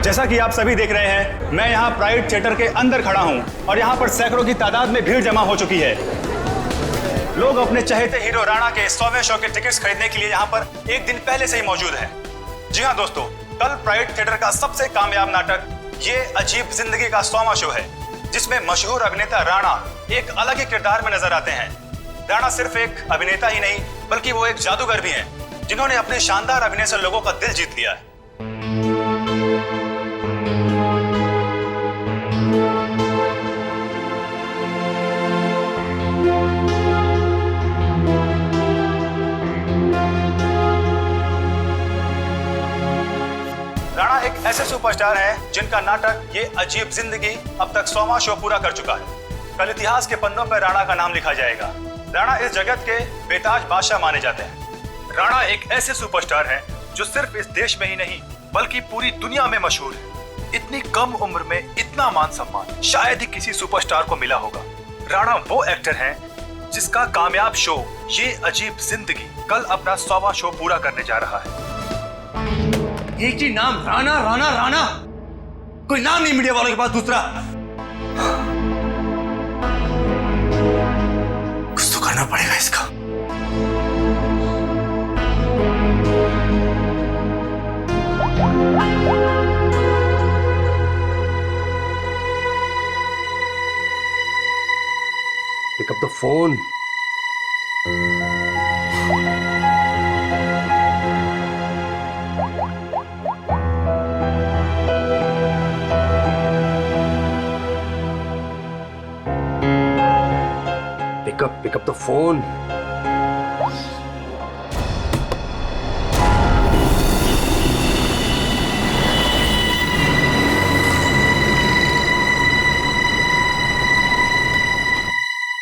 जैसा कि आप सभी देख रहे हैं, मैं यहाँ प्राइड थिएटर के अंदर खड़ा हूँ और यहाँ पर सैकड़ों की तादाद में भीड़ जमा हो चुकी है। लोग अपने चहेते हीरो राणा के 100वें शो के टिकट्स खरीदने के लिए यहाँ पर एक दिन पहले से ही मौजूद हैं। जी हाँ दोस्तों, कल प्राइड थिएटर का सबसे कामयाब नाटक ये अजीब जिंदगी का 100वां शो है, जिसमें मशहूर अभिनेता राणा एक अलग ही किरदार में नजर आते हैं। राणा सिर्फ एक अभिनेता ही नहीं, बल्कि वो एक जादूगर भी हैं, जिन्होंने अपने शानदार अभिनय से लोगों का दिल जीत लिया है। राणा एक ऐसे सुपरस्टार हैं जिनका नाटक ये अजीब जिंदगी अब तक 100वां शो पूरा कर चुका है। कल इतिहास के पन्नों पर राणा का नाम लिखा जाएगा। राणा इस जगत के बेताज बादशाह माने जाते हैं। राणा एक ऐसे सुपरस्टार हैं जो सिर्फ इस देश में ही नहीं बल्कि पूरी दुनिया में मशहूर है। इतनी कम उम्र में इतना मान सम्मान शायद ही किसी सुपरस्टार को मिला होगा। राणा वो एक्टर हैं जिसका कामयाब शो ये अजीब जिंदगी कल अपना 100वां शो पूरा करने जा रहा है। एक ही नाम, राणा राणा राणा। कोई नाम नहीं मीडिया वालों के पास दूसरा। कुछ तो करना पड़ेगा इसका। Pick up the phone. Pick up the phone.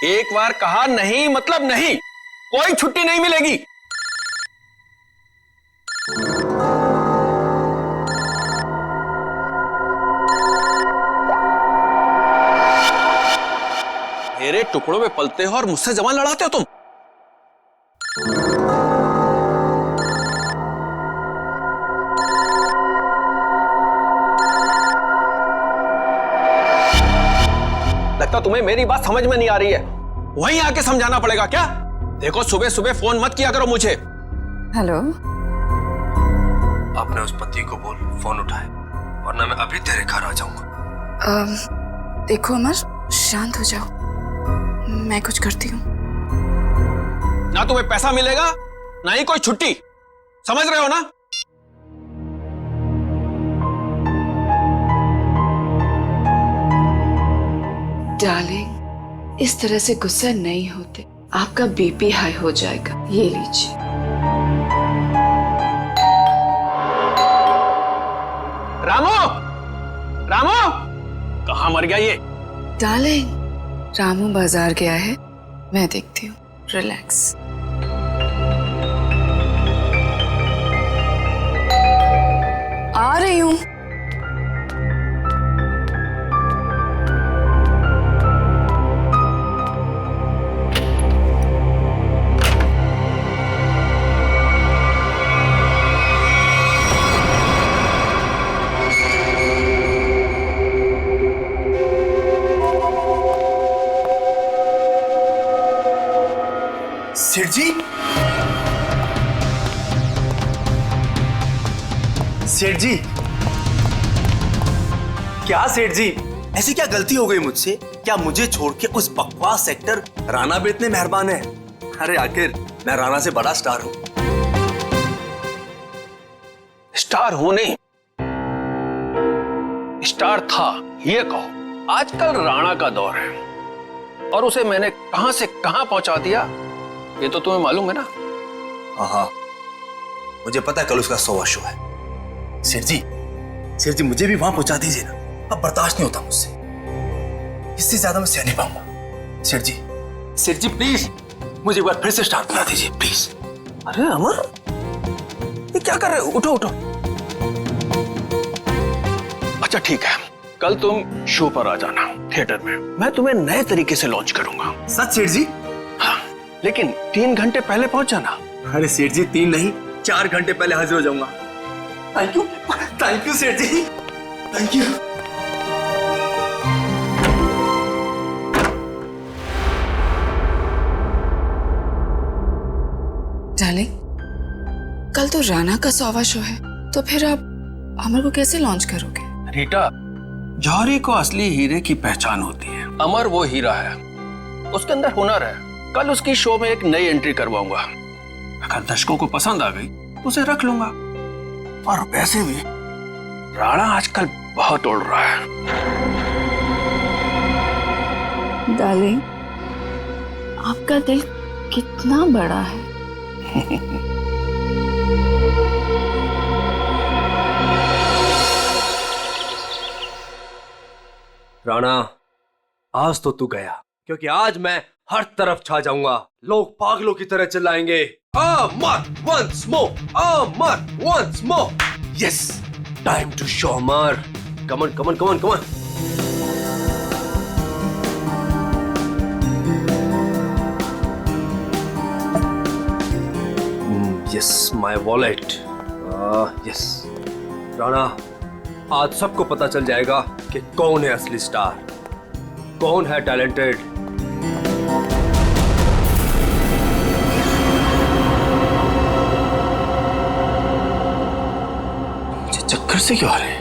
एक बार कहा नहीं मतलब नहीं, कोई छुट्टी नहीं मिलेगी। मेरे टुकड़ों में पलते हो और मुझसे जबान लड़ाते हो तुम। लगता तुम्हें मेरी बात समझ में नहीं आ रही है, वहीं आके समझाना पड़ेगा क्या? देखो सुबह सुबह फोन मत किया करो मुझे। हेलो, अपने उस पति को बोल फोन उठाए, वरना मैं अभी तेरे घर आ जाऊंगा। देखो अमर, शांत हो जाओ, मैं कुछ करती हूँ। ना तुम्हें पैसा मिलेगा ना ही कोई छुट्टी, समझ रहे हो ना? डार्लिंग, इस तरह से गुस्सा नहीं होते, आपका बीपी हाई हो जाएगा। ये लीजिए। रामू, रामू, कहाँ मर गया ये? डार्लिंग, रामू बाजार गया है, मैं देखती हूँ। रिलैक्स। आ रही हूँ। सेठ जी, सेठ जी, क्या सेठ जी, ऐसी क्या गलती हो गई मुझसे? क्या मुझे छोड़ के उस बकवास एक्टर राणा पे इतने मेहरबान है? अरे आखिर मैं राणा से बड़ा स्टार हूं। स्टार हूं नहीं, स्टार था ये कहो। आजकल राणा का दौर है और उसे मैंने कहां से कहां पहुंचा दिया ये तो तुम्हें मालूम है ना? हाँ, मुझे पता है कल उसका 100वां शो है। सेठ जी मुझे भी वहां पहुंचा दीजिए ना, अब बर्दाश्त नहीं होता मुझसे, इससे ज्यादा मैं सह नहीं पाऊंगा। सेठ जी प्लीज मुझे एक बार फिर से स्टार बना दीजिए प्लीज। अरे अमर, ये क्या कर रहे हो? उठो उठो। अच्छा ठीक है, कल तुम शो पर आ जाना थिएटर में, मैं तुम्हें नए तरीके से लॉन्च करूंगा। सच सेठ जी? हाँ, लेकिन 3 घंटे पहले पहुंच जाना। अरे सेठ जी 3 नहीं 4 घंटे पहले हाजिर हो जाऊंगा। थैंक यू सेठ जी। Thank you. डार्लिंग, कल तो राणा का 100वां शो है, तो फिर आप अमर को कैसे लॉन्च करोगे? रीटा, जौहरी को असली हीरे की पहचान होती है। अमर वो हीरा है, उसके अंदर हुनर है। कल उसकी शो में एक नई एंट्री करवाऊंगा। अगर दर्शकों को पसंद आ गई तो उसे रख लूंगा। और वैसे भी राणा आजकल बहुत उड़ रहा है। डार्लिंग, आपका दिल कितना बड़ा है। राणा, आज तो तू गया, क्योंकि आज मैं हर तरफ छा जाऊंगा। लोग पागलों की तरह चिल्लाएंगे, Amar once more, Amar once more. Yes, time to show Amar. Come on come on come on come on. Yes, my wallet. Yes Rana, आज सबको पता चल जाएगा कि कौन है असली स्टार, कौन है टैलेंटेड। मुझे चक्कर से क्यों आ रहे हैं?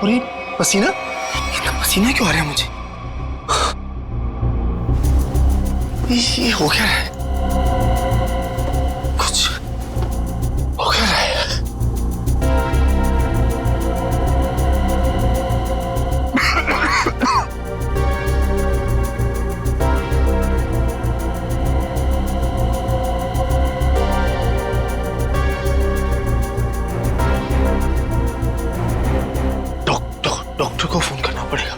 और ये पसीना, इतना पसीना क्यों आ रहा है मुझे? ये हो क्या रहा है? कुछ हो क्या रहा है? डॉक्टर को फोन करना पड़ेगा।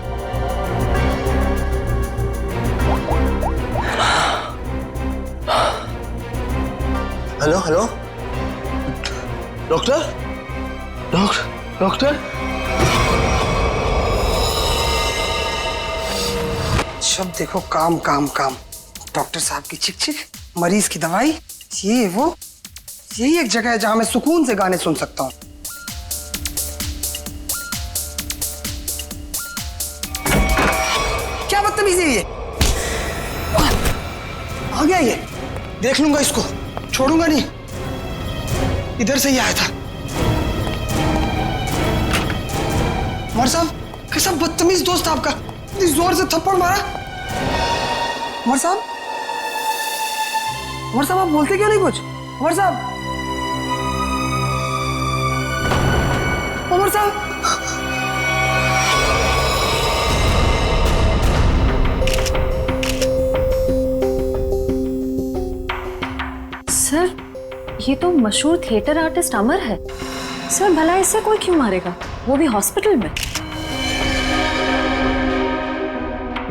Hello hello, doctor doctor. जब देखो काम काम काम। डॉक्टर साहब की चिक चिक, मरीज की दवाई, ये वो, यही एक जगह है जहां मैं सुकून से गाने सुन सकता हूँ। क्या बदतमीजी है ये? आ गया ये, देख लूंगा इसको, छोड़ूंगा नहीं। इधर से ही आया था। उमर साहब, कैसा बदतमीज दोस्त आपका, इतनी जोर से थप्पड़ मारा। उमर साहब, उमर साहब आप बोलते क्यों नहीं कुछ? उमर साहब, उमर साहब। सर, ये तो मशहूर थिएटर आर्टिस्ट अमर है। सर, भला इससे कोई क्यों मारेगा, वो भी हॉस्पिटल में?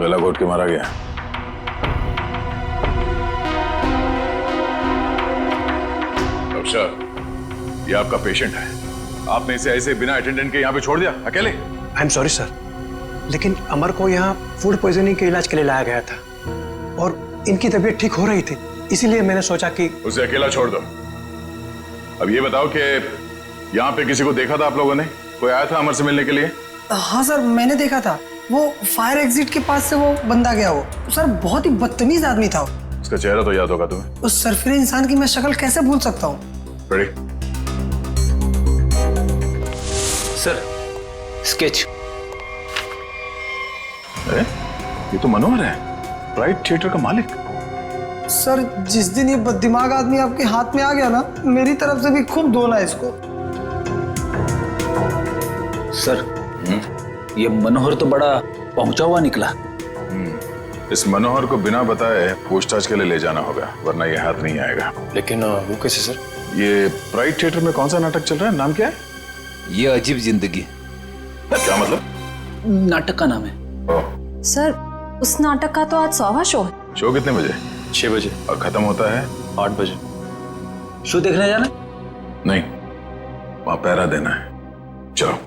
गला घोट के मारा गया। डॉक्टर साहब, ये आपका पेशेंट है, आपने इसे ऐसे बिना अटेंडेंट के यहाँ पे छोड़ दिया अकेले? आई एम सॉरी सर, लेकिन अमर को यहाँ फूड पॉइजनिंग के इलाज के लिए लाया गया था और इनकी तबीयत ठीक हो रही थी, इसीलिए मैंने सोचा कि उसे अकेला छोड़ दो। अब ये बताओ कि यहाँ पे किसी को देखा था आप लोगों ने? कोई आया था अमर से मिलने के लिए? हाँ सर, मैंने देखा था। वो फायर एग्जिट के पास से वो बंदा गया। वो सर बहुत ही बदतमीज आदमी था। उसका चेहरा तो याद होगा तुम्हें? उस सरफिरे इंसान की मैं शक्ल कैसे भूल सकता हूँ? रेडी? Sir, sketch. अरे ये तो मनोहर है, प्राइड थिएटर का मालिक। सर, जिस दिन ये बददिमाग आदमी आपके हाथ में आ गया ना, मेरी तरफ से भी खूब धोना है इसको। सर, ये मनोहर तो बड़ा पहुंचा हुआ निकला। इस मनोहर को बिना बताए पूछताछ के लिए ले जाना होगा, वरना ये हाथ नहीं आएगा। लेकिन वो कैसे सर? ये प्राइड थिएटर में कौन सा नाटक चल रहा है, नाम क्या है? ये अजीब जिंदगी। क्या मतलब? नाटक का नाम है। ओह, सर, उस नाटक का तो आज 100वां शो है। शो कितने बजे? 6 बजे। और खत्म होता है? 8 बजे। शो देखने जाना? नहीं, वहां पहरा देना है। चलो।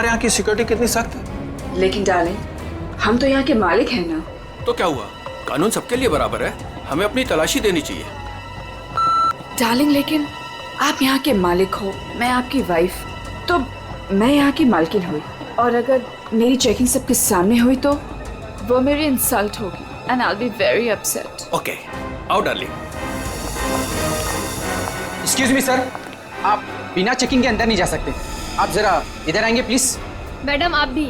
यहाँ की सिक्योरिटी कितनी सख्त है। लेकिन डार्लिंग, हम तो यहाँ के मालिक हैं ना। तो क्या हुआ, कानून सबके लिए बराबर है, हमें अपनी तलाशी देनी चाहिए। डार्लिंग, लेकिन आप यहाँ के मालिक हो, मैं आपकी वाइफ, तो मैं यहाँ की मालकिन हुई, और अगर मेरी चेकिंग सबके सामने हुई तो वो मेरी इंसल्ट होगी and I will be very upset. Okay, आओ डार्लिंग। एक्सक्यूज मी सर, आप बिना चेकिंग के अंदर नहीं जा सकते। आप जरा इधर आएंगे प्लीज। मैडम आप भी।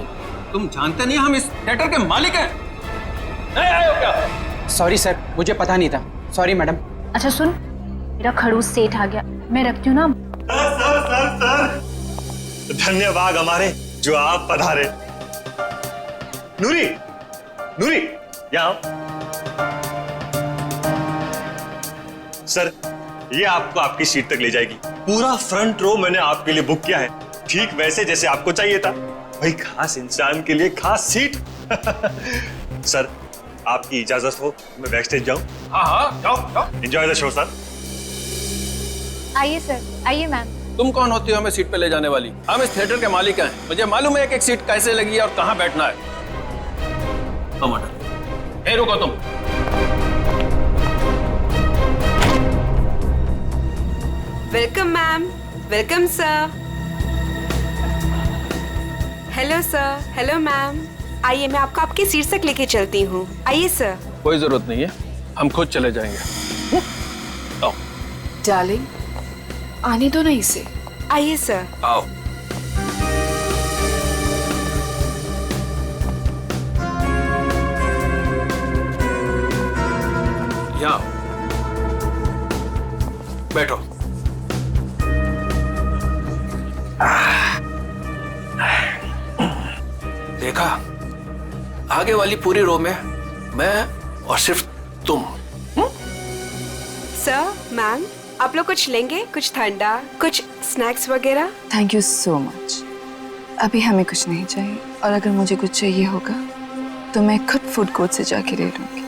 तुम जानते नहीं हम इस थिएटर के मालिक हैं? नहीं आए हो क्या? सॉरी सर, मुझे पता नहीं था। Sorry madam. अच्छा सुन, मेरा खड़ूस सेठ आ गया, मैं रखती हूँ ना। सर धन्यवाद हमारे जो आप पधारे। नूरी, नूरी यहाँ आओ। सर ये आपको आपकी सीट तक ले जाएगी। पूरा फ्रंट रो मैंने आपके लिए बुक किया है, ठीक वैसे जैसे आपको चाहिए था। भाई खास इंसान के लिए खास सीट। सर आपकी इजाजत हो मैं बैक स्टेज जाऊं? हाँ जाओ जाओ। Enjoy the show sir. आइए सर, आइए मैम। तुम कौन होती हो हमें सीट पे ले जाने वाली? हम इस थिएटर के मालिक हैं, मुझे मालूम है एक एक सीट कैसे लगी है और कहाँ बैठना है। ए रुको तुम। Welcome ma'am, welcome sir. Hello sir, hello ma'am. आइए मैं आपको आपकी सीट तक लेके चलती हूँ। आइए सर। कोई जरूरत नहीं है, हम खुद चले जाएंगे। आओ। डार्लिंग, आने दो ना इसे। आइए सर। आओ। यहाँ बैठो। देखा, आगे वाली पूरी रो में मैं और सिर्फ तुम। सर, मैम, आप लोग कुछ लेंगे? कुछ ठंडा, कुछ स्नैक्स वगैरह? Thank you so much. अभी हमें कुछ नहीं चाहिए, और अगर मुझे कुछ चाहिए होगा तो मैं खुद फूड कोर्ट से जाके ले लूंगी।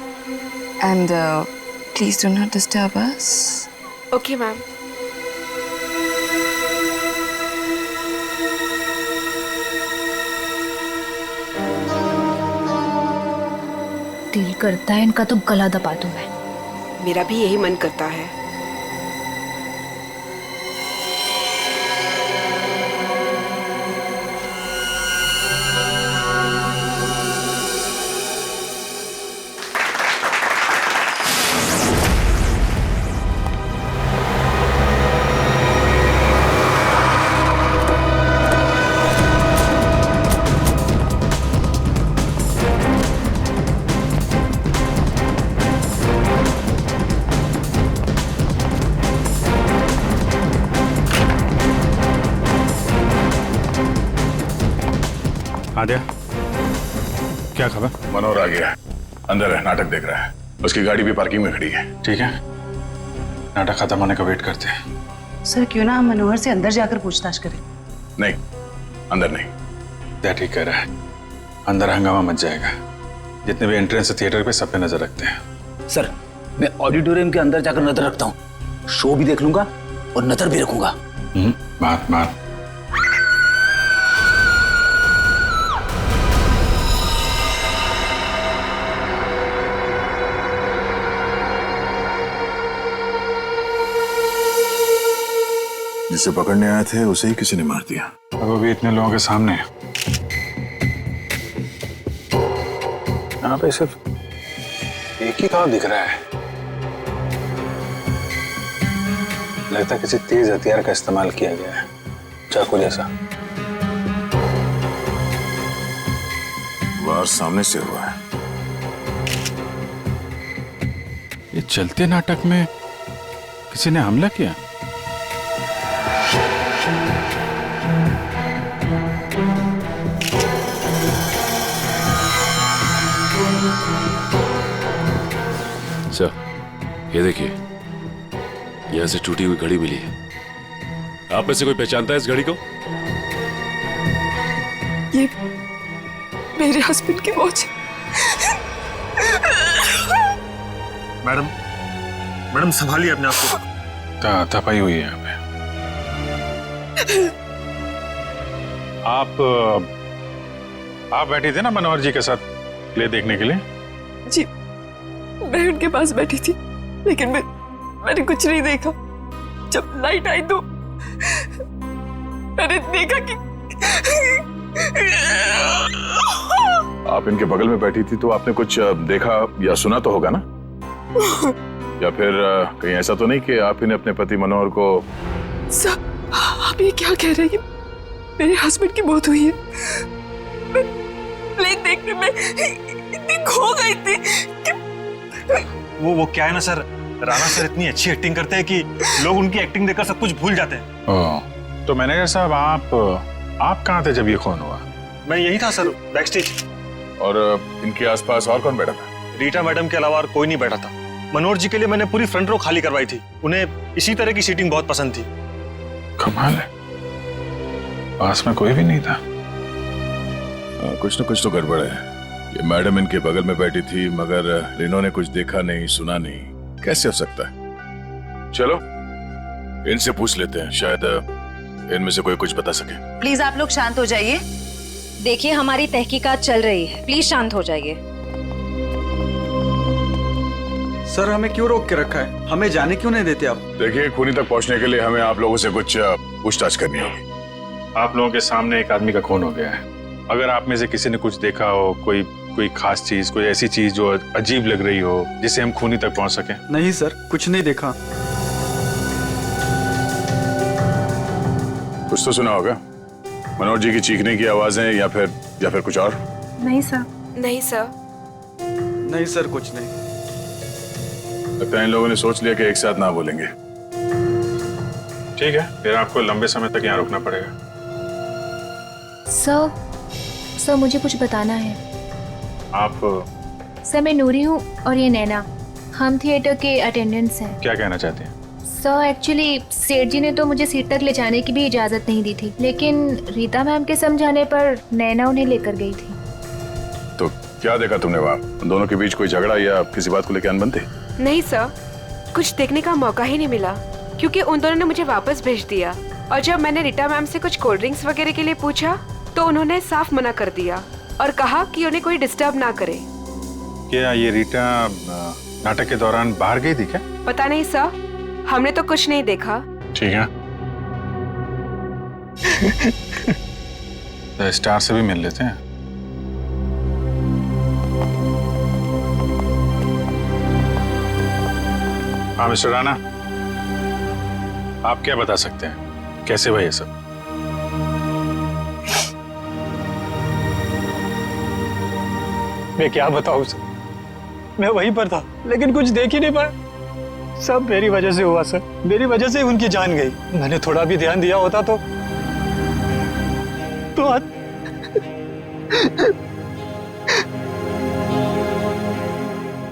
And please do not disturb us. Okay ma'am. दिल करता है इनका तो गला दबा दूं मैं। मेरा भी यही मन करता है। आद्या, क्या खबर? मनोहर आ गया, अंदर है, नाटक देख रहा है। उसकी गाड़ी भी पार्किंग में खड़ी है। ठीक है, नाटक खत्म होने का वेट करते हैं। सर क्यों ना हम मनोहर से अंदर जाकर पूछताछ करें? नहीं, अंदर नहीं। क्या ठीक कह रहा है, अंदर हंगामा मच जाएगा। जितने भी एंट्रेंस थिएटर पे सब पे नजर रखते हैं। सर मैं ऑडिटोरियम के अंदर जाकर नजर रखता हूँ, शो भी देख लूंगा और नजर भी रखूंगा। मार। जिसे पकड़ने आए थे उसे ही किसी ने मार दिया। अब वो भी इतने लोगों के सामने। यहाँ पे सिर्फ एक ही काम दिख रहा है। लगता है किसी तेज हथियार का इस्तेमाल किया गया है, चाकू जैसा। वार सामने से हुआ है। ये चलते नाटक में किसी ने हमला किया। सर ये देखिए, यहां से टूटी हुई घड़ी मिली है। आप में से कोई पहचानता है इस घड़ी को? ये मेरे हस्बैंड की वॉच। मैडम संभालिए अपने आप को। तपाई हुई है यहाँ पे। आप बैठी थी ना मनोहर जी के साथ प्ले देखने के लिए? जी, मैं उनके पास बैठी थी, लेकिन मैंने कुछ नहीं देखा। जब लाइट आई तो मैंने देखा कि आप इनके बगल में बैठी थी तो आपने कुछ देखा या सुना तो होगा ना? या फिर कहीं ऐसा तो नहीं कि आप इन्हें अपने पति मनोहर को? सर, आप ये क्या कह रहे हैं? मेरे हस्बैंड की मौत हुई है। मैं प्ले देखने में इतनी खो गई थी कि वो क्या है ना सर, राणा सर इतनी अच्छी एक्टिंग करते हैं कि लोग उनकी एक्टिंग देखकर सब कुछ भूल जाते हैं। तो मैनेजर साहब, आप कहाँ थे जब ये खून हुआ? मैं यही था सर, बैकस्टेज। और इनके आसपास और कौन बैठा था? रीटा मैडम के अलावा और कोई नहीं बैठा था। मनोहर जी के लिए मैंने पूरी फ्रंट रो खाली करवाई थी। उन्हें इसी तरह की सीटिंग बहुत पसंद थी। कमाल है, पास में कोई भी नहीं था। कुछ न कुछ तो गड़बड़ है। ये मैडम इनके बगल में बैठी थी मगर इन्होंने कुछ देखा नहीं, सुना नहीं। कैसे हो सकता है? चलो इनसे पूछ लेते हैं, शायद इनमें से कोई कुछ बता सके। प्लीज आप लोग शांत हो जाइए। देखिए, हमारी तहकीकात चल रही है, प्लीज शांत हो जाइए। सर, हमें क्यों रोक के रखा है? हमें जाने क्यों नहीं देते आप? देखिए, खूनी तक पहुंचने के लिए हमें आप लोगों से कुछ पूछताछ करनी होगी। आप लोगों के सामने एक आदमी का खून हो गया है। अगर आप में से किसी ने कुछ देखा हो, कोई खास चीज, कोई ऐसी चीज जो अजीब लग रही हो, जिससे हम खूनी तक पहुंच सके। नहीं सर, कुछ नहीं देखा। कुछ तो सुना होगा, मनोहर जी की चीखने की आवाजें या फिर कुछ और? नहीं सर। नहीं सर। नहीं सर, कुछ नहीं। लगता है इन लोगों ने सोच लिया कि एक साथ ना बोलेंगे। ठीक है, फिर आपको लंबे समय तक यहाँ रुकना पड़ेगा। सर, मुझे कुछ बताना है। आप? सर, मैं नूरी हूँ और ये नैना, हम थिएटर के अटेंडेंट्स हैं। क्या कहना चाहते हैं? सर, एक्चुअली सेठ जी ने तो मुझे सीट तक ले जाने की भी इजाजत नहीं दी थी, लेकिन रीता मैम के समझाने पर नैना उन्हें लेकर गई थी। तो क्या देखा तुमने वहाँ? दोनों के बीच कोई झगड़ा या किसी बात को लेकर अनबन थी? नहीं सर, कुछ देखने का मौका ही नहीं मिला, क्योंकि उन दोनों ने मुझे वापस भेज दिया। और जब मैंने रीटा मैम से कुछ कोल्ड ड्रिंक्स वगैरह के लिए पूछा तो उन्होंने साफ मना कर दिया और कहा कि उन्हें कोई डिस्टर्ब ना करे। क्या ये रीटा नाटक के दौरान बाहर गई थी क्या? पता नहीं सर, हमने तो कुछ नहीं देखा। ठीक है, तो स्टार से भी मिल लेते हैं। हाँ मिस्टर राणा, आप क्या बता सकते हैं, कैसे हुआ ये सब? मैं क्या बताऊं सर, मैं वहीं पर था लेकिन कुछ देख ही नहीं पाया। सब मेरी वजह से हुआ सर, मेरी वजह से उनकी जान गई। मैंने थोड़ा भी ध्यान दिया होता तो आज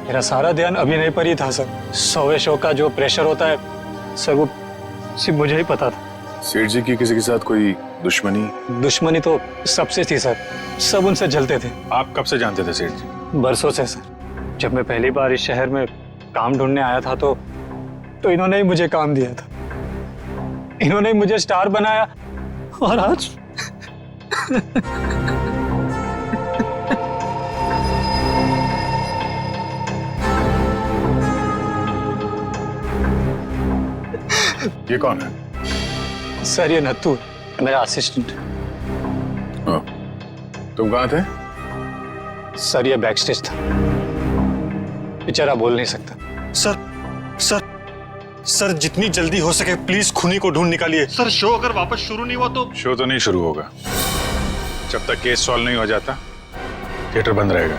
मेरा सारा ध्यान अभिनय पर ही था सर। 100वें शो का जो प्रेशर होता है सर, वो सिर्फ मुझे ही पता था। सेठ जी की किसी के साथ कोई दुश्मनी? दुश्मनी तो सबसे थी सर, सब उनसे जलते थे। आप कब से जानते थे सेठ जी? बरसों से सर। जब मैं पहली बार इस शहर में काम ढूंढने आया था तो इन्होंने ही मुझे काम दिया था, इन्होंने ही मुझे स्टार बनाया। और आज ये कौन है? सर, ये नत्थू मेरा असिस्टेंट। तुम कहाँ थे? सर, ये बैकस्टेज था, बेचारा बोल नहीं सकता। सर सर सर, जितनी जल्दी हो सके प्लीज खूनी को ढूंढ निकालिए। सर, शो अगर वापस शुरू नहीं हुआ तो? शो तो नहीं शुरू होगा जब तक केस सॉल्व नहीं हो जाता। थिएटर बंद रहेगा।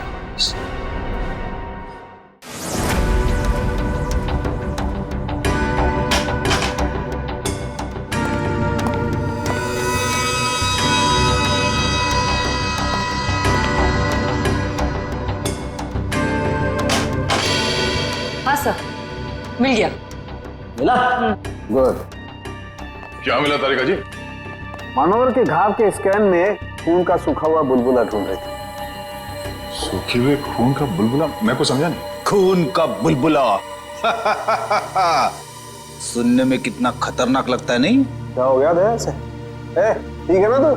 हाँ सर, मिल गया। मिला? गुड। क्या मिला तारिका जी? मनोहर के घाव के स्कैन में खून का सूखा हुआ बुलबुला ढूंढ रहे थे। सूखे हुए खून का बुलबुला? मैं को समझा नहीं। खून का बुलबुला सुनने में कितना खतरनाक लगता है, नहीं? क्या हो गया दया से? ठीक है ना तू?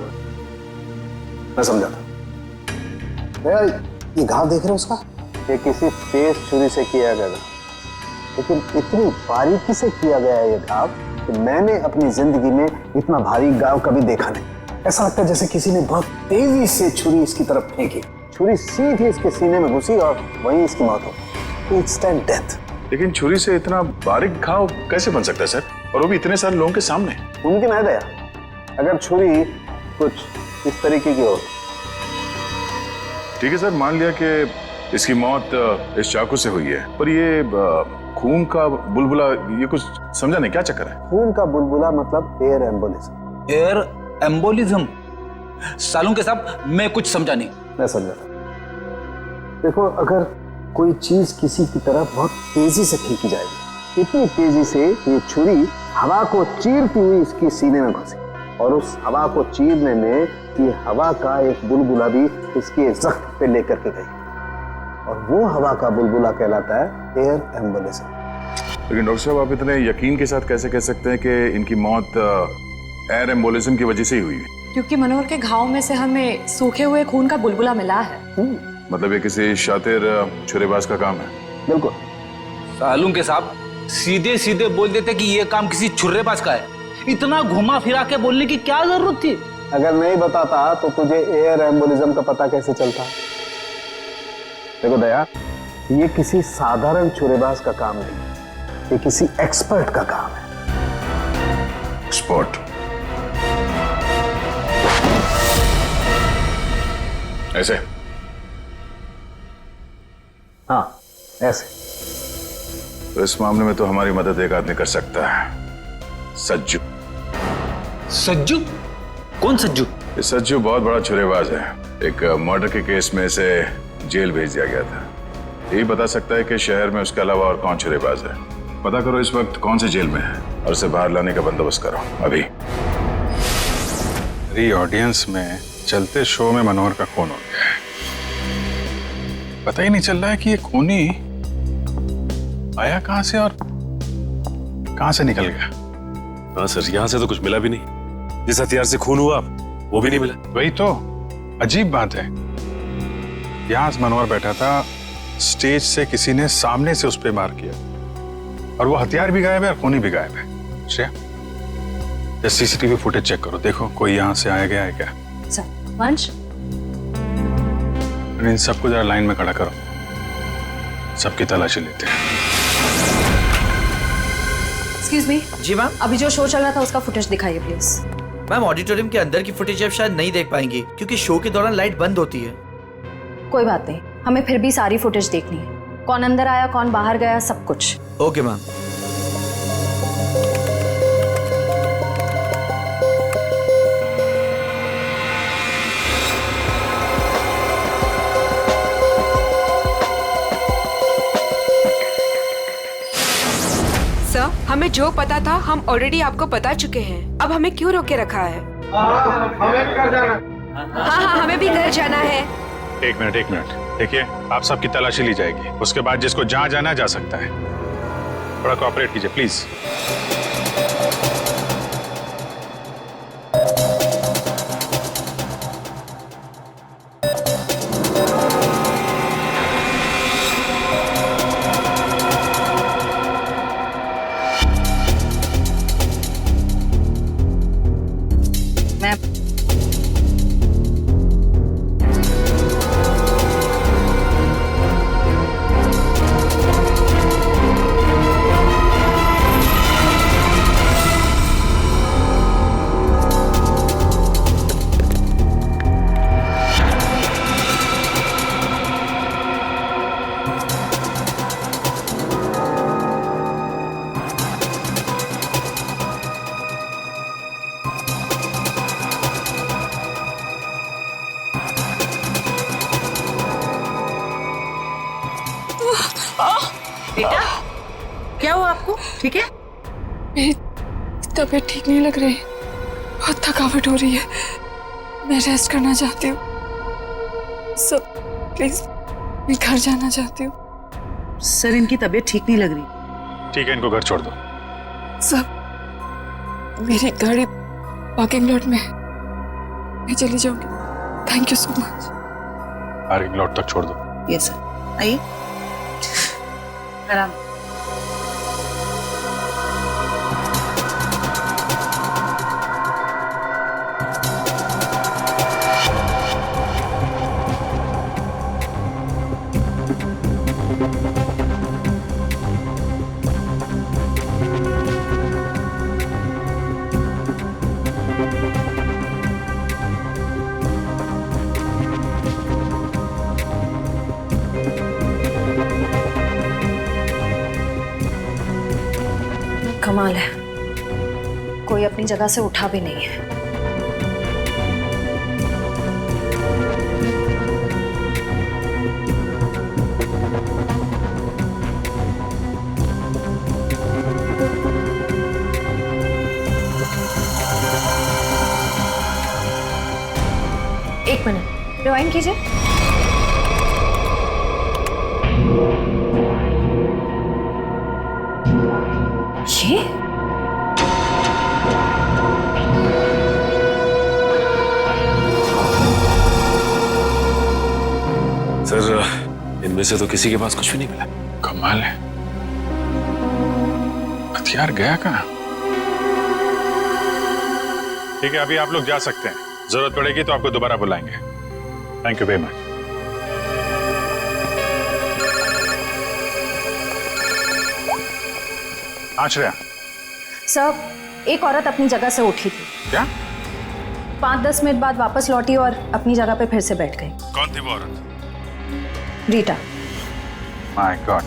मैं समझाता। भैया ये घाव देख रहे हो उसका? ये किसी तेज छुरी से किया गया, लेकिन इतनी बारीकी से किया गया है ये घाव कि मैंने अपनी जिंदगी में इतना भारी घाव कभी देखा नहीं। ऐसा लगता है जैसे किसी ने बहुत तेजी से छुरी इसकी तरफ फेंकी, छुरी सीधी इसके सीने में घुसी और वहीं इसकी मौत हो गई। Instant death. लेकिन छुरी से इतना बारीक घाव कैसे बन सकता है सर, और वो भी इतने सारे लोगों के सामने? मुमकिन है दया, अगर छुरी कुछ इस तरीके की हो। ठीक है सर, मान लिया कि इसकी मौत इस चाकू से हुई है, पर ये खून का बुलबुला, ये कुछ समझा नहीं, क्या चक्कर है? खून का बुलबुला मतलब एयर एम्बोलिज्म। Air embolism? सालूं के साहब मैं कुछ समझा नहीं। मैं समझा। देखो, अगर कोई चीज किसी की तरफ बहुत तेजी से फेंकी जाएगी, इतनी तेजी से ये छुरी हवा को चीरती हुई इसकी सीने में घुसी, और उस हवा को चीरने में ये हवा का एक बुलबुला भी इसके जख्म पे लेकर के गई, और वो हवा का बुलबुला कहलाता है एयर एम्बोलिज्म। लेकिन डॉक्टर साहब, आप इतने यकीन के साथ कैसे कह सकते हैं कि इनकी मौत एयर एम्बोलिज्म की वजह से ही हुई है? क्योंकि मनोहर के घाव में से हमें सूखे हुए खून का बुलबुला मिला है। मतलब ये किसी शातिर छुरेबाज का काम है? बिल्कुल। सालूं के साहब सीधे सीधे बोल देते कि ये काम किसी छुर्रेबाज का है, इतना घुमा फिरा के बोलने की क्या जरूरत थी? अगर नहीं बताता तो तुझे एयर एम्बोलिज्म का पता कैसे चलता? देखो दया, ये किसी साधारण छुरेबाज का काम नहीं, ये किसी एक्सपर्ट का काम है। एक्सपर्ट? ऐसे? हाँ, ऐसे। तो इस मामले में तो हमारी मदद एक आदमी कर सकता है, सज्जू। सज्जू? कौन सज्जू? ये सज्जू बहुत बड़ा छुरेबाज है। एक मर्डर के केस में इसे जेल भेज दिया गया था। यही बता सकता है कि शहर में उसके अलावा और कौन छुरेबाज है। पता करो इस वक्त कौन से जेल में है और उसे बाहर लाने का बंदोबस्त करो अभी। मेरी ऑडियंस में चलते शो में मनोहर का खून हो गया है। पता ही नहीं चल रहा है कि ये खूनी आया कहां से और कहां से निकल गया। हाँ सर, यहाँ से तो कुछ मिला भी नहीं। जिस हथियार से खून हुआ वो भी नहीं मिला। वही तो अजीब बात है। यहां मनोहर बैठा था, स्टेज से किसी ने सामने से उस पर वार किया, और वो हथियार भी गायब है और खूनी भी गायब है। श्रेया, सीसीटीवी फुटेज चेक करो, देखो कोई यहां से आया गया है क्या। सर, वंश, इन सबको जरा लाइन में खड़ा करो, सबकी तलाशी लेते हैं। Excuse me. जी मैम। अभी जो शो चल रहा था उसका फुटेज दिखाइए प्लीज। मैम, ऑडिटोरियम के अंदर की फुटेज अब शायद नहीं देख पाएंगे क्योंकि शो के दौरान लाइट बंद होती है। कोई बात नहीं, हमें फिर भी सारी फुटेज देखनी है, कौन अंदर आया कौन बाहर गया, सब कुछ। Okay ma'am. सर, हमें जो पता था हम ऑलरेडी आपको बता चुके हैं। अब हमें क्यों रोके रखा है? हमें भी घर जाना। हाँ, हमें भी घर जाना है। एक मिनट देखिए, आप सबकी तलाशी ली जाएगी, उसके बाद जिसको जहां जाना जा सकता है। थोड़ा कोऑपरेट कीजिए प्लीज। बेटा, क्या हुआ आपको? ठीक है? मेरी तबीयत ठीक नहीं लग रही, बहुत थकावट हो रही है, मैं रेस्ट करना चाहती हूँ। सब प्लीज, मैं घर जाना चाहती हूँ। सर, इनकी तबीयत ठीक नहीं लग रही। ठीक है, इनको घर छोड़ दो। सब, मेरी गाड़ी पार्किंग लॉट में है, मैं चली जाऊंगी। Thank you so much. Parking lot तक छोड़ दो। यस सर, आइए आराम। कमाल है, कोई अपनी जगह से उठा भी नहीं है। एक मिनट रिवाइंड कीजिए। ये सर, इनमें से तो किसी के पास कुछ भी नहीं मिला। कमाल है, हथियार गया कहाँ? ठीक है, अभी आप लोग जा सकते हैं। जरूरत पड़ेगी तो आपको दोबारा बुलाएंगे। Thank you very much. Ashraya. Sir, एक औरत अपनी जगह से उठी थी। क्या? 5-10 मिनट बाद वापस लौटी और अपनी जगह पे फिर से बैठ गई। कौन थी वो औरत? रीटा। माय गॉड,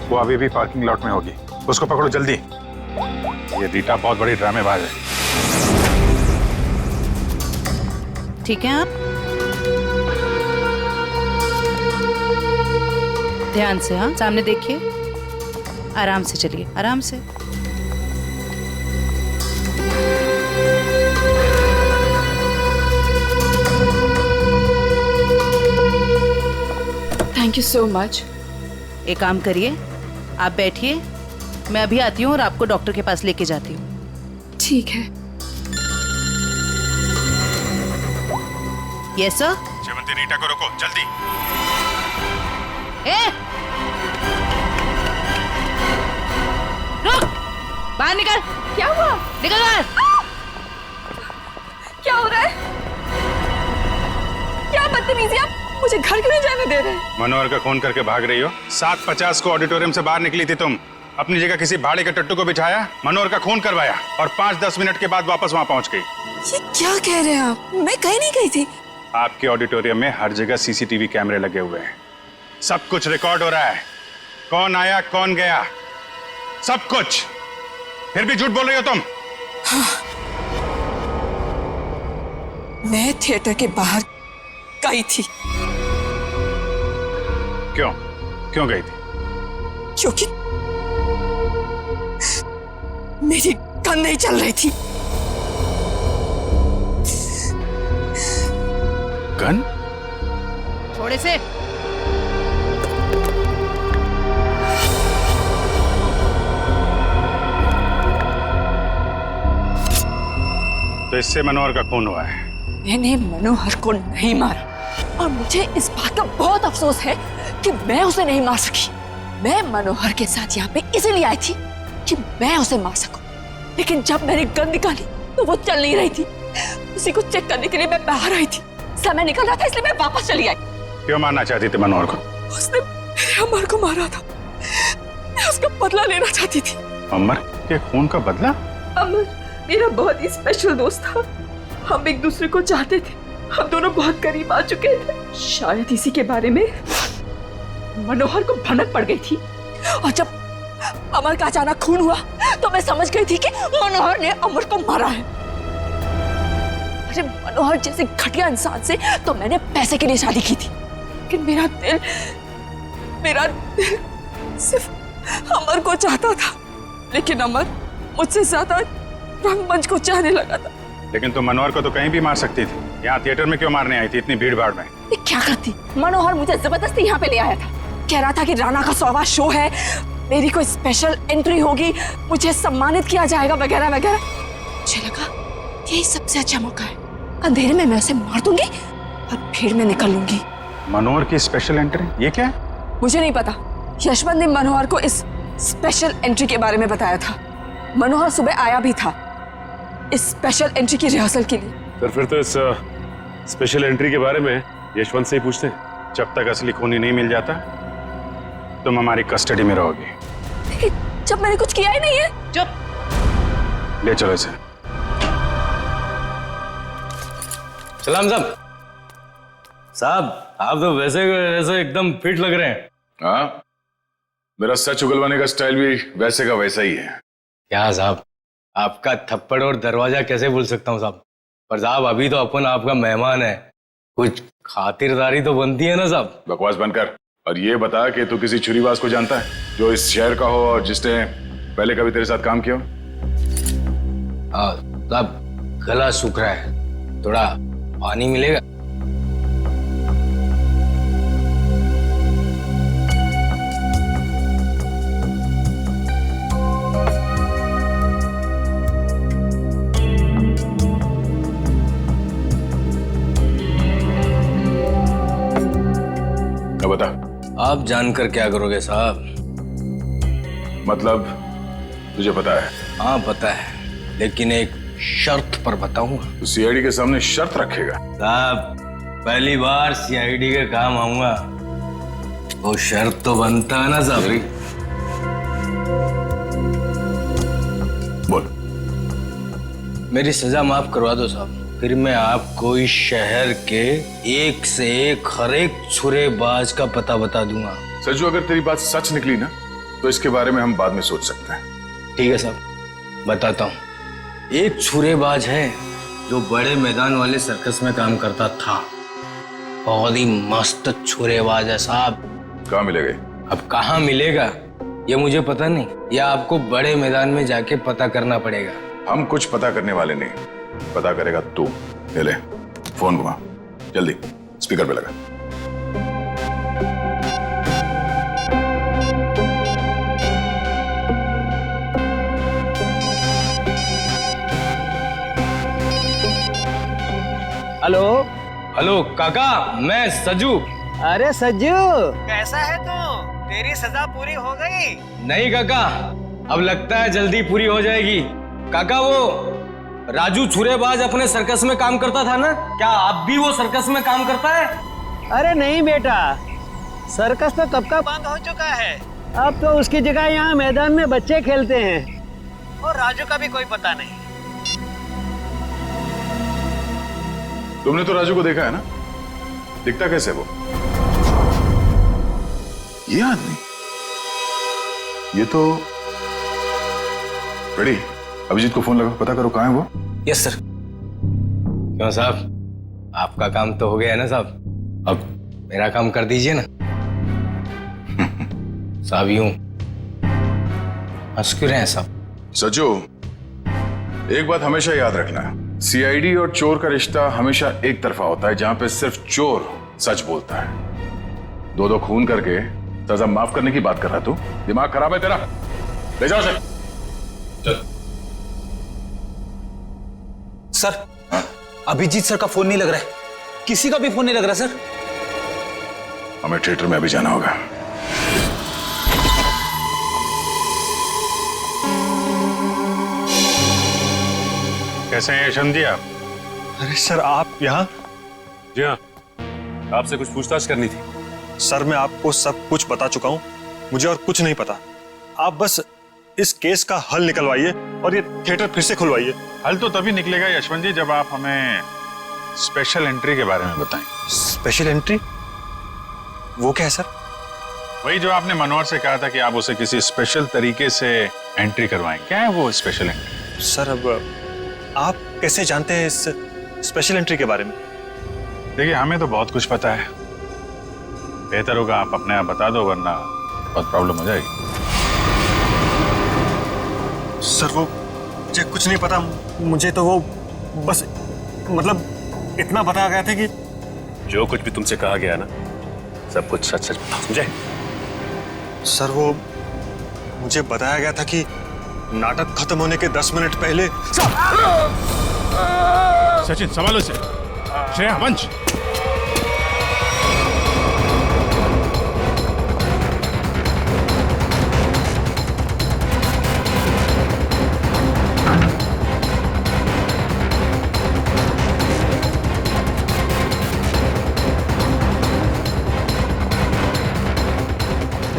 वो अभी भी पार्किंग लॉट में होगी। उसको पकड़ो जल्दी। ये रीटा बहुत बड़ी ड्रामेबाज है। ठीक है, आप ध्यान से, हाँ सामने देखिए, आराम से चलिए, आराम से। Thank you so much. एक काम करिए, आप बैठिए, मैं अभी आती हूँ और आपको डॉक्टर के पास लेके जाती हूँ। ठीक है। Yes sir. शेवंती, रीटा को रोको जल्दी। रुक, बाहर निकल। क्या हुआ? निकल बाहर। क्या हो रहा है? क्या बदतमीजी, आप मुझे घर क्यों नहीं जाने दे रहे? मनोहर का खून करके भाग रही हो। 7:50 को ऑडिटोरियम से बाहर निकली थी तुम। अपनी जगह किसी भाड़े के टट्टू को बिठाया, मनोहर का खून करवाया और 5-10 मिनट के बाद वापस वहां पहुंच गई। ये क्या कह रहे हैं आप? मैं कहीं नहीं गई थी। आपके ऑडिटोरियम में हर जगह सीसीटीवी कैमरे लगे हुए हैं। सब कुछ रिकॉर्ड हो रहा है। कौन आया, कौन गया, सब कुछ। फिर भी झूठ बोल रही हो तुम। हाँ। मैं थिएटर के बाहर गई थी। क्यों गई थी? क्योंकि मेरी गन नहीं चल रही थी। गन? थोड़े से। तो इससे मनोहर का खून हुआ है। मैंने मनोहर को नहीं मारा और मुझे इस बात का बहुत अफसोस है कि मैं उसे नहीं मार सकी। मैं मनोहर के साथ यहाँ पे इसलिए आई थी कि मैं उसे मार सकूं। लेकिन जब मैंने गन निकाली तो वो चल नहीं रही थी। उसी को चेक करने के लिए मैं बाहर आई थी। समय निकल रहा था इसलिए मैं वापस चली आई। क्यों मारना चाहती थी मनोहर को? उसने मेरे अमर को मारा था। मैं उसका बदला लेना चाहती थी। अमर के खून का बदला? अमर मेरा बहुत ही स्पेशल दोस्त था। हम एक दूसरे को चाहते थे। हम दोनों बहुत करीब आ चुके थे। शायद इसी के बारे में मनोहर को भनक पड़ गई थी और जब अमर का अचानक खून हुआ तो मैं समझ गई थी कि मनोहर ने अमर को मारा है। अरे मनोहर जैसे घटिया इंसान से तो मैंने पैसे के लिए शादी की थी, लेकिन मेरा दिल सिर्फ अमर को चाहता था। लेकिन अमर मुझसे ज्यादा रंगमंच को चाहने लगा था। लेकिन तुम मनोहर को तो कहीं भी मार सकती थी। यहाँ थिएटर में क्यों मारने आई थी इतनी भीड़ भाड़ में? क्या करती? मनोहर मुझे जबरदस्ती यहाँ पे ले आया था। कह रहा था कि राणा का 100वां शो है, मेरी कोई स्पेशल एंट्री होगी, मुझे सम्मानित किया जाएगा वगैरह वगैरह। मुझे लगा यही सबसे अच्छा मौका है। अंधेरे में मैं उसे मार दूंगी और फिर मैं निकल लूंगी। मनोहर की स्पेशल एंट्री, ये क्या है? मुझे नहीं पता। यशवंत ने मनोहर को इस स्पेशल एंट्री के बारे में बताया था। मनोहर सुबह आया भी था इस स्पेशल एंट्री की रिहर्सल के लिए। सर फिर तो इस स्पेशल एंट्री के बारे में यशवंत से ही पूछते हैं। जब तक असली खूनी नहीं मिल जाता तुम हमारी कस्टडी में रहोगी। लेकिन जब मैंने कुछ किया ही नहीं है। चुप। ले चलो इसे। सलाम साहब। साहब आप तो वैसे वैसे एकदम फिट लग रहे हैं। हाँ, मेरा सच उगलवाने का स्टाइल भी वैसे का वैसा ही है। क्या साहब, आपका थप्पड़ और दरवाजा कैसे भूल सकता हूँ साहब। पर साहब अभी तो अपन आपका मेहमान है, कुछ खातिरदारी तो बनती है ना साहब। बकवास बंद कर और ये बता कि तू किसी छुरीबाज को जानता है जो इस शहर का हो और जिसने पहले कभी तेरे साथ काम किया हो? हाँ साहब, गला सूख रहा है, थोड़ा पानी मिलेगा? बता। आप जानकर क्या करोगे साहब? मतलब तुझे पता है? हाँ पता है, लेकिन एक शर्त पर बताऊंगा। तो सीआईडी के सामने शर्त रखेगा? साहब पहली बार सीआईडी के काम आऊंगा, वो शर्त तो बनता है ना साहब। बोल। मेरी सजा माफ करवा दो साहब, फिर मैं आपको इस शहर के एक से एक हर एक छुरेबाज का पता बता दूंगा। सज्जू, अगर तेरी बात सच निकली ना तो इसके बारे में हम बाद में सोच सकते हैं। ठीक है साहब, बताता हूँ। एक छुरेबाज है जो बड़े मैदान वाले सर्कस में काम करता था, बहुत ही मस्त छुरेबाज है साहब। कहाँ मिलेगा? अब कहाँ मिलेगा ये मुझे पता नहीं, या आपको बड़े मैदान में जाके पता करना पड़ेगा। हम कुछ पता करने वाले नहीं, पता करेगा तू। ले फोन घुमा, जल्दी स्पीकर पे लगा। हेलो। हेलो काका, मैं सज्जू। अरे सज्जू, कैसा है तू? तेरी सजा पूरी हो गई? नहीं काका, अब लगता है जल्दी पूरी हो जाएगी। काका वो राजू छुरेबाज अपने सर्कस में काम करता था ना, क्या आप भी वो सर्कस में काम करता है? अरे नहीं बेटा, सर्कस तो कब का बंद हो चुका है। अब तो उसकी जगह यहाँ मैदान में बच्चे खेलते हैं, और राजू का भी कोई पता नहीं। तुमने तो राजू को देखा है ना, दिखता कैसे वो? ये आदमी, ये तो रेडी। अभिजीत को फोन लगा, पता करो कहाँ है वो। Yes sir. क्यों साहब, आपका काम तो हो गया है ना साहब, अब मेरा काम कर दीजिए ना। साहब यूं हंस क्यों रहे हैं साहब? सज्जू, एक बात हमेशा याद रखना, सीआईडी और चोर का रिश्ता हमेशा एक तरफा होता है, जहां पे सिर्फ चोर सच बोलता है। दो खून करके सजा माफ करने की बात कर रहा तू? दिमाग खराब है तेरा? ले जाओ सर। चल। सर, अभिजीत सर का फोन नहीं लग रहा है, किसी का भी फोन नहीं लग रहा सर। हमें थिएटर में अभी जाना होगा। कैसे हैं यशवंत जी आप? अरे सर, आप यहाँ? जी हाँ, आपसे कुछ पूछताछ करनी थी। सर, मैं आपको सब कुछ बता चुका हूँ, मुझे और कुछ नहीं पता। आप बस इस केस का हल निकलवाइए और ये थिएटर फिर से खुलवाइए। हल तो तभी निकलेगा यशवंत जी जब आप हमें स्पेशल एंट्री के बारे में बताएं। Special entry? वो क्या है सर? वही जो आपने मनोहर से कहा था कि आप उसे किसी स्पेशल तरीके से एंट्री करवाएं। क्या है वो स्पेशल एंट्री? सर, अब आप कैसे जानते हैं इस स्पेशल एंट्री के बारे में? देखिए, हमें तो बहुत कुछ पता है, बेहतर होगा आप अपने आप बता दो, वरना बहुत प्रॉब्लम हो जाएगी। सर, वो मुझे कुछ नहीं पता। मुझे तो वो बस मतलब इतना बताया गया था कि जो कुछ भी तुमसे कहा गया ना, सब कुछ सच सच बताओ, समझे? सर, वो मुझे बताया गया था कि नाटक खत्म होने के 10 मिनट पहले। सचिन संभालो इसे। श्रेया, मंच।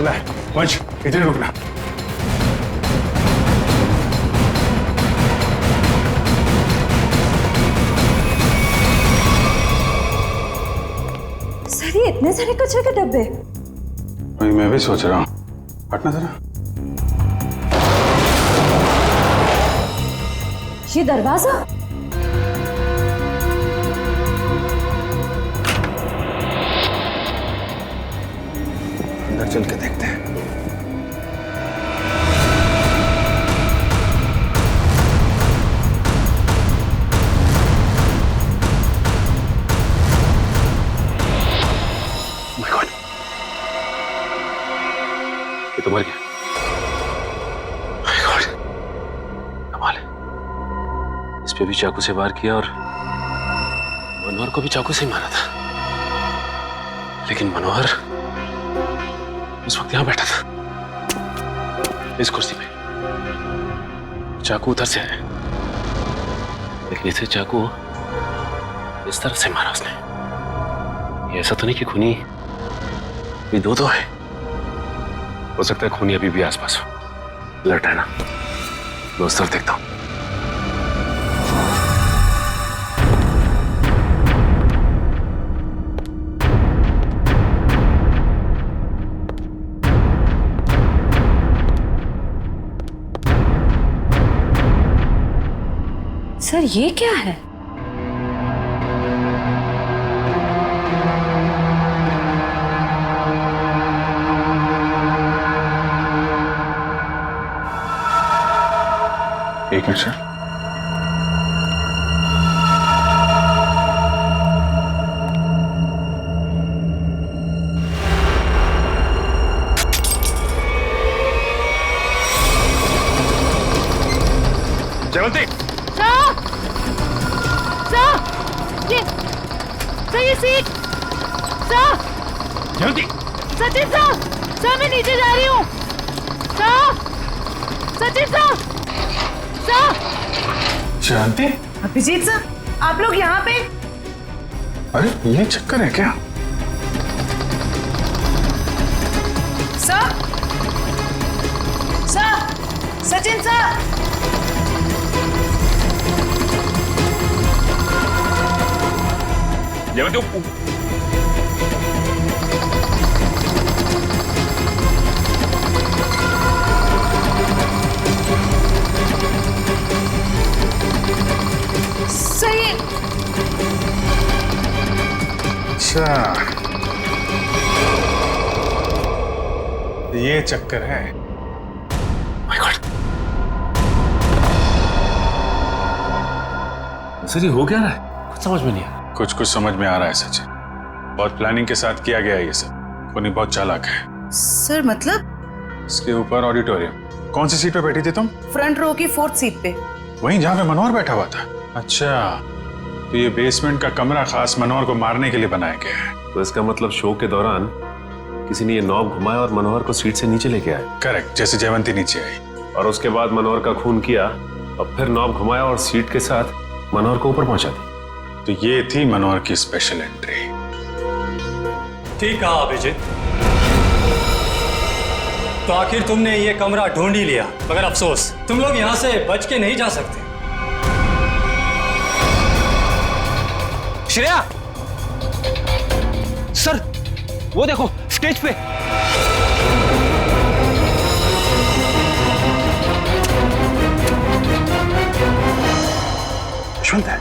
खुला है। वंश, इधर ही रुकना। सर ये इतने सारे कचरे के डब्बे। वही मैं भी सोच रहा हूँ। हटना जरा। ये दरवाजा, अंदर चल के देखते हैं। My God. ये तो मर गया। My God. कमाल है। इस पे भी चाकू से वार किया और मनोहर को भी चाकू से ही मारा था। लेकिन मनोहर उस वक्त यहां बैठा था, इस कुर्सी पे। चाकू उधर से है, लेकिन इसे चाकू इस तरफ से मारा उसने। ये ऐसा तो नहीं कि खूनी ये दो है। हो सकता है खूनी अभी भी आसपास हो। लट है ना, मैं उस तरफ देखता हूं। सर ये क्या है? एक मिनट सर। जयवंती, ये सीट जयवंती, सचिन सर मैं नीचे जा रही हूँ। सचिन सर शांति, अभिजीत सर, आप लोग यहाँ पे? अरे ये चक्कर है क्या? सचिन सर जयवंती, सही। अच्छा, ये चक्कर है। My God. सर ये हो क्या रहा है? कुछ समझ में नहीं आ रहा। कुछ समझ में आ रहा है सचिन। बहुत प्लानिंग के साथ किया गया है ये सब। खूनी बहुत चालाक है। सर मतलब? इसके ऊपर ऑडिटोरियम। कौन सी सीट पे बैठी थी तुम? फ्रंट रो की 4th सीट पे। वहीं जहाँ पे मनोहर बैठा हुआ था। अच्छा, तो ये बेसमेंट का कमरा खास मनोहर को मारने के लिए बनाया गया है। तो इसका मतलब शो के दौरान किसी ने ये नॉब घुमाया और मनोहर को सीट से नीचे लेके आया। करेक्ट, जैसे जयवंती नीचे आई और उसके बाद मनोहर का खून किया और फिर नॉब घुमाया और सीट के साथ मनोहर को ऊपर पहुंचा दी। तो ये थी मनोहर की स्पेशल एंट्री। ठीक कहा अभिजीत। तो आखिर तुमने ये कमरा ढूंढ ही लिया, मगर अफसोस तुम लोग यहाँ से बच के नहीं जा सकते। श्रेया, सर वो देखो स्टेज पे। यशवंत है,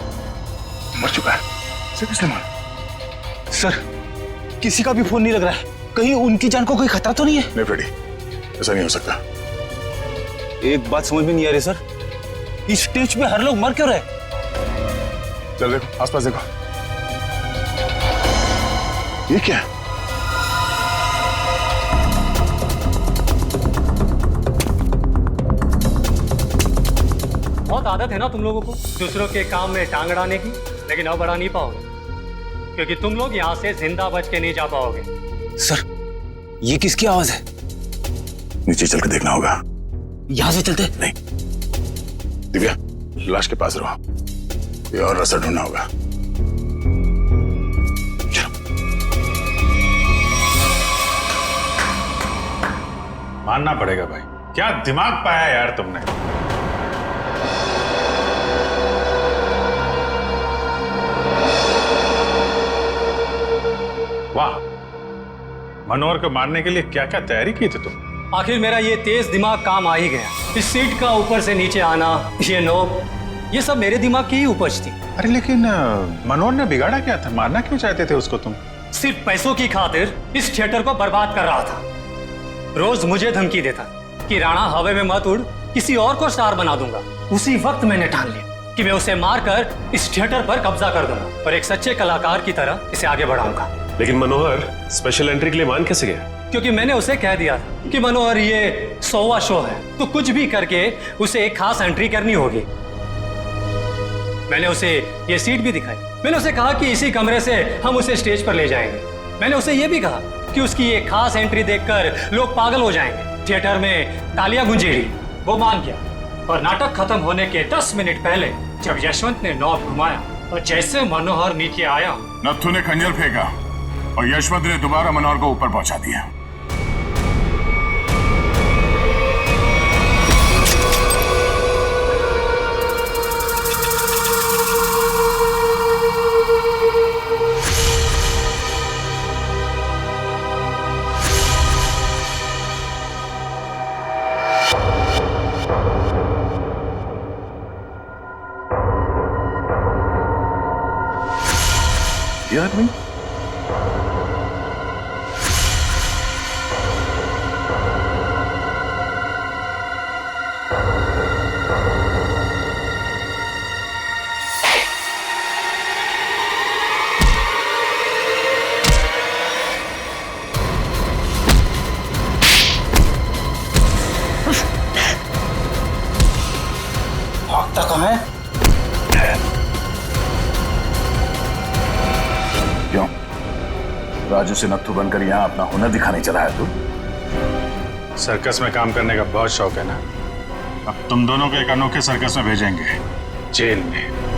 मर चुका है। इसे किसने मारा? सर किसी का भी फोन नहीं लग रहा है। कहीं उनकी जान को कोई खतरा तो नहीं है? नहीं फ्रेडी, ऐसा नहीं हो सकता। एक बात समझ में नहीं आ रही सर, इस स्टेज पे हर लोग मर क्यों रहे? चल देखो, आसपास देखो। ये क्या है? बहुत आदत है ना तुम लोगों को दूसरों के काम में टांग अड़ाने की, लेकिन अब अड़ा नहीं पाओगे क्योंकि तुम लोग यहाँ से जिंदा बच के नहीं जा पाओगे। सर ये किसकी आवाज है? नीचे चल के देखना होगा। यहाँ से चलते? नहीं, दिव्या लाश के पास रहो, कोई और रास्ता ढूंढना होगा। मानना पड़ेगा भाई, क्या दिमाग पाया यार तुमने। वाह, मनोहर को मारने के लिए क्या क्या तैयारी की थी तुम। आखिर मेरा ये तेज दिमाग काम आ ही गया। इस सीट का ऊपर से नीचे आना, ये नोक, ये सब मेरे दिमाग की ही उपज थी। अरे लेकिन मनोहर ने बिगाड़ा क्या था, मारना क्यों चाहते थे उसको तुम। सिर्फ पैसों की खातिर इस थिएटर को बर्बाद कर रहा था। रोज मुझे धमकी देता कि राणा हवा में मत उड़, किसी और को स्टार बना दूंगा। उसी वक्त मैंने ठान लिया कि मैं उसे मारकर इस थिएटर पर कब्जा कर दूंगा और एक सच्चे कलाकार की तरह इसे आगे बढ़ाऊंगा। लेकिन मनोहर स्पेशल एंट्री के लिए मान कैसे गया? क्योंकि मैंने उसे कह दिया था कि मनोहर ये 100वां शो है, तो कुछ भी करके उसे एक खास एंट्री करनी होगी। मैंने उसे ये सीट भी दिखाई। मैंने उसे कहा कि इसी कमरे से हम उसे स्टेज पर ले जाएंगे। मैंने उसे ये भी कहा कि उसकी ये खास एंट्री देखकर लोग पागल हो जाएंगे, थिएटर में तालियां गूंजेगी। वो मान गया और नाटक खत्म होने के 10 मिनट पहले जब यशवंत ने नॉब घुमाया और जैसे मनोहर नीचे आया, नत्थु ने खंजर फेंका और यशवंत ने दोबारा मनोहर को ऊपर पहुंचा दिया। ये आदमी भागता कहाँ है? क्यों राजू से नत्थु बनकर यहाँ अपना हुनर दिखाने चला है तू? सर्कस में काम करने का बहुत शौक है ना, अब तुम दोनों को एक अनोखे सर्कस में भेजेंगे, जेल में।